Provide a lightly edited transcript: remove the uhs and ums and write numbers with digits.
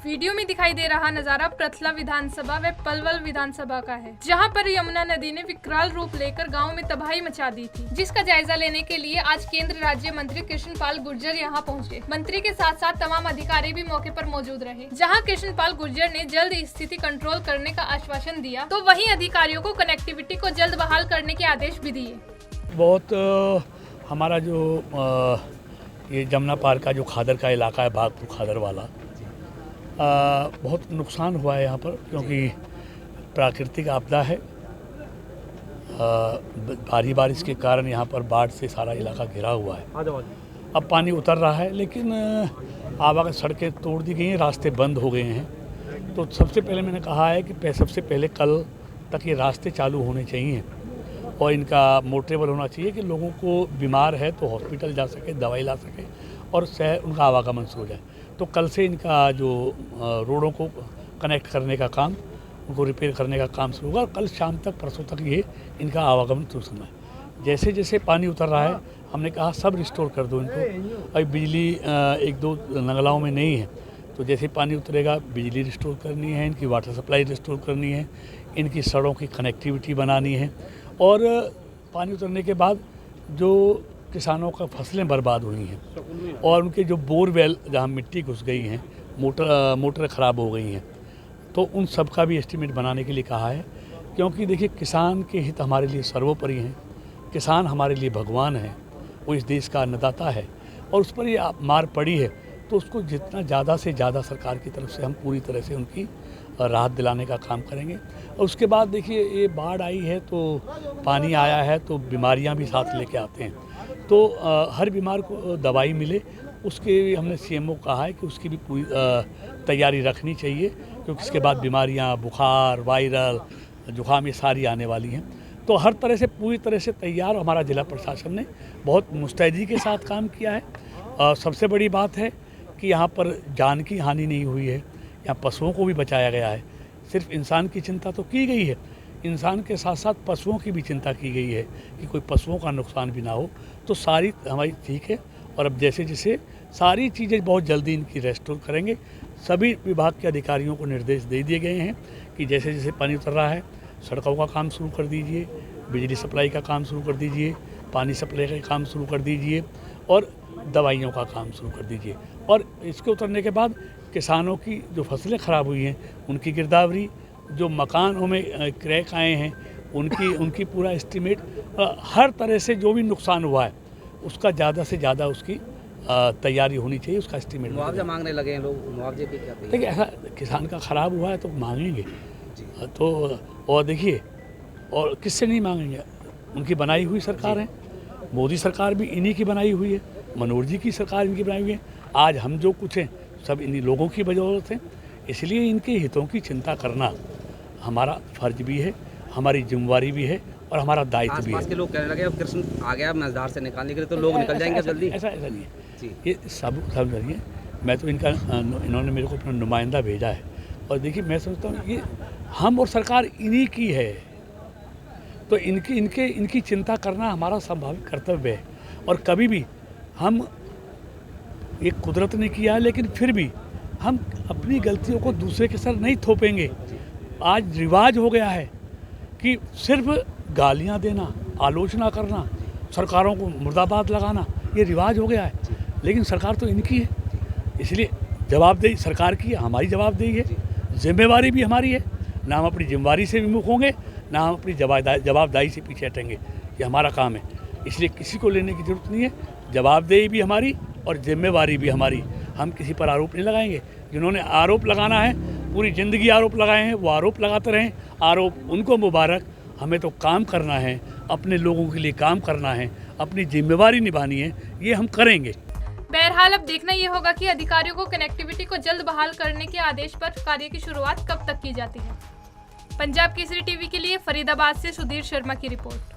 Video में दिखाई दे रहा नजारा प्रथला विधानसभा व पलवल विधानसभा का है, जहां पर यमुना नदी ने विकराल रूप लेकर गांव में तबाही मचा दी थी, जिसका जायजा लेने के लिए आज केंद्र राज्य मंत्री कृष्णपाल गुर्जर यहां पहुंचे। मंत्री के साथ साथ तमाम अधिकारी भी मौके पर मौजूद रहे। जहां कृष्णपाल गुर्जर ने जल्द स्थिति कंट्रोल करने का आश्वासन दिया, तो वहीं अधिकारियों को कनेक्टिविटी को जल्द बहाल करने के आदेश भी दिए। बहुत हमारा जो ये जमुना पार का जो खादर का इलाका है, भागपुर खादर वाला, बहुत नुकसान हुआ है यहाँ पर, क्योंकि प्राकृतिक आपदा है। भारी बारिश के कारण यहाँ पर बाढ़ से सारा इलाका घिरा हुआ है। अब पानी उतर रहा है, लेकिन आवागमन सड़कें तोड़ दी गई हैं, रास्ते बंद हो गए हैं। तो सबसे पहले मैंने कहा है कि सबसे पहले कल तक ये रास्ते चालू होने चाहिए और इनका मोटरेबल होना चाहिए कि लोगों को बीमार है तो हॉस्पिटल जा सके, दवाई ला सके और उनका आवागमन शुरू हो जाए। तो कल से इनका जो रोडों को कनेक्ट करने का काम, उनको रिपेयर करने का काम शुरू होगा और कल शाम तक, परसों तक ये इनका आवागमन शुरू होना है। जैसे जैसे पानी उतर रहा है, हमने कहा सब रिस्टोर कर दो इनको। अभी बिजली एक दो नगलाओं में नहीं है, तो जैसे पानी उतरेगा बिजली रिस्टोर करनी है, इनकी वाटर सप्लाई रिस्टोर करनी है, इनकी सड़कों की कनेक्टिविटी बनानी है। और पानी उतरने के बाद जो किसानों का फसलें बर्बाद हुई हैं और उनके जो बोरवेल जहाँ मिट्टी घुस गई हैं, मोटर ख़राब हो गई हैं, तो उन सब का भी एस्टीमेट बनाने के लिए कहा है। क्योंकि देखिए, किसान के हित हमारे लिए सर्वोपरि हैं। किसान हमारे लिए भगवान है, वो इस देश का अन्नदाता है और उस पर ये मार पड़ी है, तो उसको जितना ज़्यादा से ज़्यादा सरकार की तरफ से हम पूरी तरह से उनकी राहत दिलाने का काम करेंगे। और उसके बाद देखिए, ये बाढ़ आई है तो पानी आया है तो बीमारियां भी साथ लेके आते हैं, तो हर बीमार को दवाई मिले, उसके हमने सीएमओ कहा है कि उसकी भी पूरी तैयारी रखनी चाहिए, क्योंकि इसके बाद बीमारियां, बुखार, वायरल, जुकाम, ये सारी आने वाली हैं। तो हर तरह से पूरी तरह से तैयार हमारा जिला प्रशासन ने बहुत मुस्तैदी के साथ काम किया है। सबसे बड़ी बात है कि यहाँ पर जान की हानि नहीं हुई है, यहाँ पशुओं को भी बचाया गया है। सिर्फ इंसान की चिंता तो की गई है, इंसान के साथ साथ पशुओं की भी चिंता की गई है कि कोई पशुओं का नुकसान भी ना हो। तो सारी हमारी ठीक है और अब जैसे जैसे सारी चीज़ें बहुत जल्दी इनकी रेस्टोर करेंगे। सभी विभाग के अधिकारियों को निर्देश दे दिए गए हैं कि जैसे जैसे पानी उतर रहा है, सड़कों का काम शुरू कर दीजिए, बिजली सप्लाई का काम शुरू कर दीजिए, पानी सप्लाई का काम शुरू कर दीजिए और दवाइयों का काम शुरू कर दीजिए। और इसके उतरने के बाद किसानों की जो फसलें ख़राब हुई हैं उनकी गिरदावरी, जो मकानों में क्रैक आए हैं उनकी पूरा एस्टीमेट, हर तरह से जो भी नुकसान हुआ है उसका ज़्यादा से ज़्यादा उसकी तैयारी होनी चाहिए, उसका एस्टीमेट। मुआवजा मांगने लगे हैं लोग, मुआवजे की क्या? देखिए, ऐसा किसान का ख़राब हुआ है तो मांगेंगे, तो और देखिए, और किससे नहीं मांगेंगे, उनकी बनाई हुई सरकार है। मोदी सरकार भी इन्हीं की बनाई हुई है, मनोहर जी की सरकार इनकी बनाई हुई है। आज हम जो कुछ हैं सब इन्हीं लोगों की बदौलत है, इसलिए इनके हितों की चिंता करना हमारा फर्ज भी है, हमारी जिम्मेवारी भी है और हमारा दायित्व भी है। आसपास के लोग कहने लगे अब कृष्ण आ गया मझधार से निकालने के लिए, तो लोग निकल जाएंगे जल्दी। ऐसा नहीं है, ये सब जरिए मैं तो इन्होंने मेरे को अपना नुमाइंदा भेजा है और देखिए, मैं समझता हूँ ये हम और सरकार इन्हीं की है, तो इनकी चिंता करना हमारा स्वाभाविक कर्तव्य है। और कभी भी हम, ये कुदरत ने किया है, लेकिन फिर भी हम अपनी गलतियों को दूसरे के सर नहीं थोपेंगे। आज रिवाज हो गया है कि सिर्फ गालियां देना, आलोचना करना, सरकारों को मुर्दाबाद लगाना, ये रिवाज हो गया है। लेकिन सरकार तो इनकी है, इसलिए जवाबदेही सरकार की है, हमारी जवाबदेही है, जिम्मेवारी भी हमारी है। ना हम अपनी जिम्मेवारी से विमुख होंगे, ना हम अपनी जवाबदारी से पीछे हटेंगे, ये हमारा काम है। इसलिए किसी को लेने की ज़रूरत नहीं है, जवाबदेही भी हमारी और जिम्मेवारी भी हमारी। हम किसी पर आरोप नहीं लगाएंगे। जिन्होंने आरोप लगाना है, पूरी ज़िंदगी आरोप लगाए हैं, वो आरोप लगाते रहें, आरोप उनको मुबारक। हमें तो काम करना है, अपने लोगों के लिए काम करना है, अपनी जिम्मेवारी निभानी है, ये हम करेंगे। बहरहाल अब देखना ये होगा कि अधिकारियों को कनेक्टिविटी को जल्द बहाल करने के आदेश पर कार्य की शुरुआत कब तक की जाती है। पंजाब केसरी टीवी के लिए फरीदाबाद से सुधीर शर्मा की रिपोर्ट।